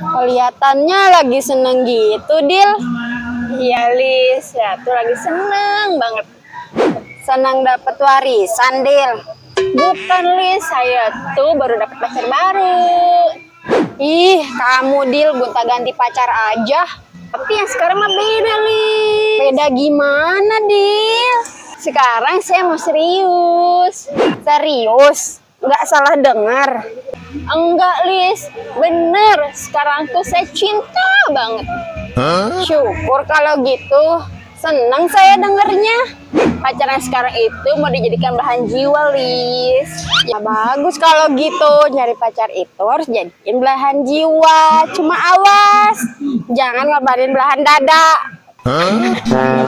Kelihatannya lagi seneng gitu, Dil. Iya, Lis. Ya, tuh lagi seneng banget. Senang dapat warisan, Dil. Bukan, Lis. Saya tuh baru dapat pacar baru. Ih, kamu, Dil, gonta-ganti pacar aja. Tapi yang sekarang mah beda, Lis. Beda gimana, Dil? Sekarang saya mau serius. Serius? Nggak salah dengar. Enggak, Lis. Bener. Sekarang tuh saya cinta banget. Syukur kalau gitu. Senang saya dengernya. Pacaran sekarang itu mau dijadikan belahan jiwa, Lis. Ya bagus kalau gitu. Nyari pacar itu harus jadiin belahan jiwa. Cuma awas, jangan ngabarin belahan dada. Anjay.